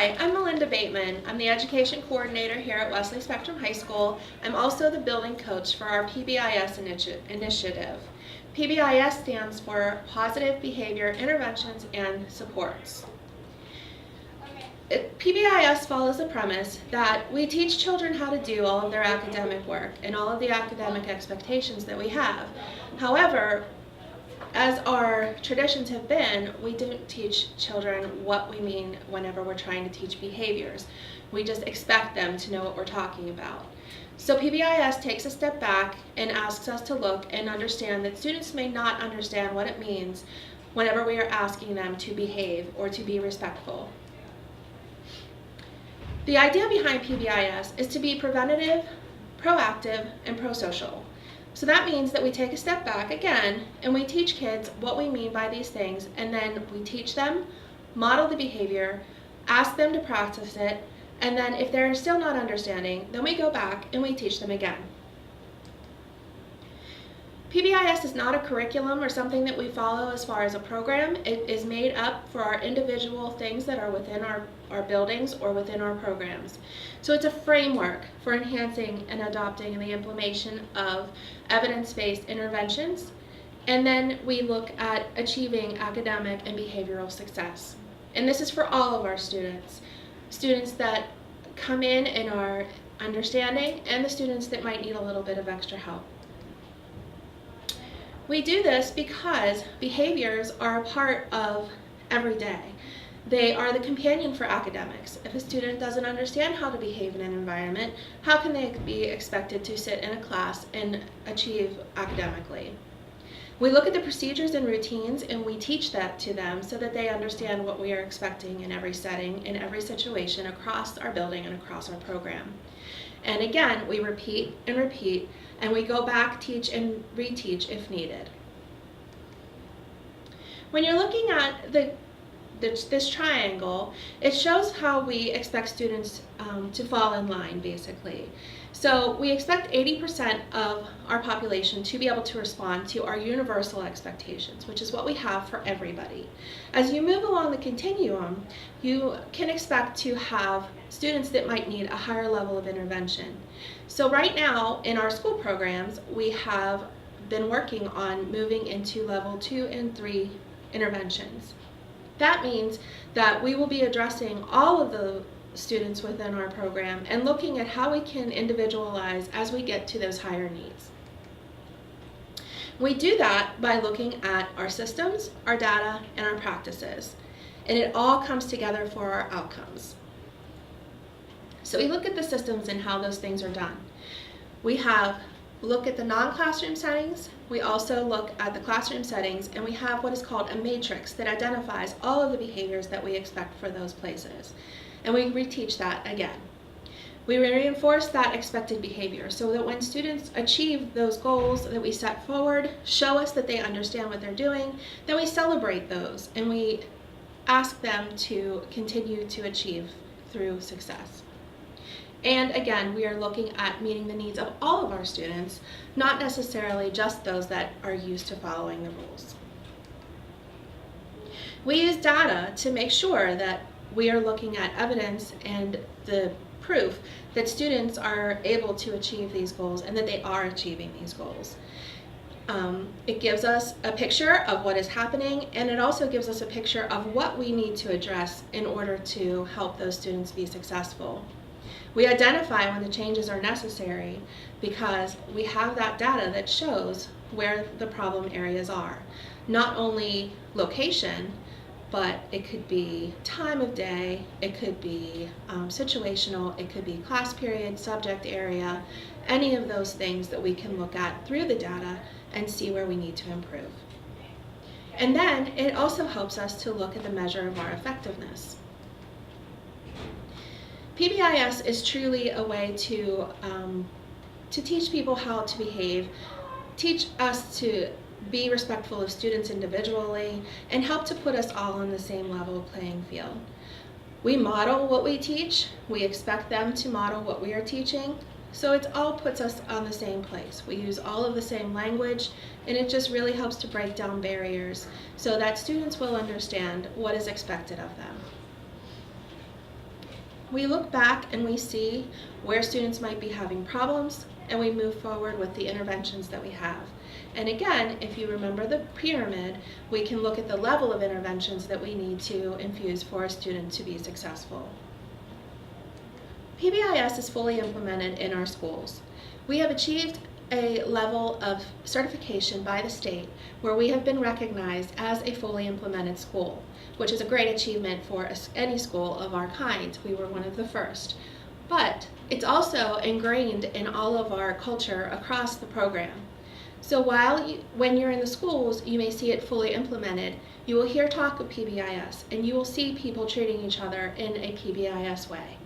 Hi, I'm Melinda Bateman. I'm the Education Coordinator here at Wesley Spectrum High School. I'm also the building coach for our PBIS initiative. PBIS stands for Positive Behavior Interventions and Supports. PBIS follows the premise that we teach children how to do all of their academic work and all of the academic expectations that we have. However, as our traditions have been, we don't teach children what we mean whenever we're trying to teach behaviors. We just expect them to know what we're talking about. So PBIS takes a step back and asks us to look and understand that students may not understand what it means whenever we are asking them to behave or to be respectful. The idea behind PBIS is to be preventative, proactive, and pro-social. So that means that we take a step back again and we teach kids what we mean by these things, and then we teach them, model the behavior, ask them to practice it, and then if they're still not understanding, then we go back and we teach them again. PBIS is not a curriculum or something that we follow as far as a program. It is made up for our individual things that are within our buildings or within our programs. So it's a framework for enhancing and adopting the implementation of evidence-based interventions, and then we look at achieving academic and behavioral success. And this is for all of our students. Students that come in and are understanding, and the students that might need a little bit of extra help. We do this because behaviors are a part of every day. They are the companion for academics. If a student doesn't understand how to behave in an environment, how can they be expected to sit in a class and achieve academically? We look at the procedures and routines and we teach that to them so that they understand what we are expecting in every setting, in every situation across our building and across our program. And again, we repeat and repeat, and we go back, teach, and reteach if needed. When you're looking at this triangle, it shows how we expect students to fall in line, basically. So we expect 80% of our population to be able to respond to our universal expectations, which is what we have for everybody. As you move along the continuum, you can expect to have students that might need a higher level of intervention. So right now in our school programs, we have been working on moving into level 2 and 3 interventions. That means that we will be addressing all of the students within our program and looking at how we can individualize as we get to those higher needs. We do that by looking at our systems, our data, and our practices, and it all comes together for our outcomes. So we look at the systems and how those things are done. We look at the non-classroom settings, we also look at the classroom settings, and we have what is called a matrix that identifies all of the behaviors that we expect for those places. And we reteach that again. We reinforce that expected behavior so that when students achieve those goals that we set forward, show us that they understand what they're doing, then we celebrate those and we ask them to continue to achieve through success. And again, we are looking at meeting the needs of all of our students, not necessarily just those that are used to following the rules. We use data to make sure that we are looking at evidence and the proof that students are able to achieve these goals and that they are achieving these goals. It gives us a picture of what is happening, and it also gives us a picture of what we need to address in order to help those students be successful. We identify when the changes are necessary because we have that data that shows where the problem areas are. Not only location, but it could be time of day, it could be situational, it could be class period, subject area, any of those things that we can look at through the data and see where we need to improve. And then it also helps us to look at the measure of our effectiveness. PBIS is truly a way to teach people how to behave, teach us to be respectful of students individually, and help to put us all on the same level playing field. We model what we teach, we expect them to model what we are teaching, so it all puts us on the same place. We use all of the same language, and it just really helps to break down barriers so that students will understand what is expected of them. We look back and we see where students might be having problems, and we move forward with the interventions that we have. And again, if you remember the pyramid, we can look at the level of interventions that we need to infuse for a student to be successful. PBIS is fully implemented in our schools. We have achieved a level of certification by the state where we have been recognized as a fully implemented school, which is a great achievement for any school of our kind. We were one of the first. But it's also ingrained in all of our culture across the program. So when you're in the schools, you may see it fully implemented, you will hear talk of PBIS, and you will see people treating each other in a PBIS way.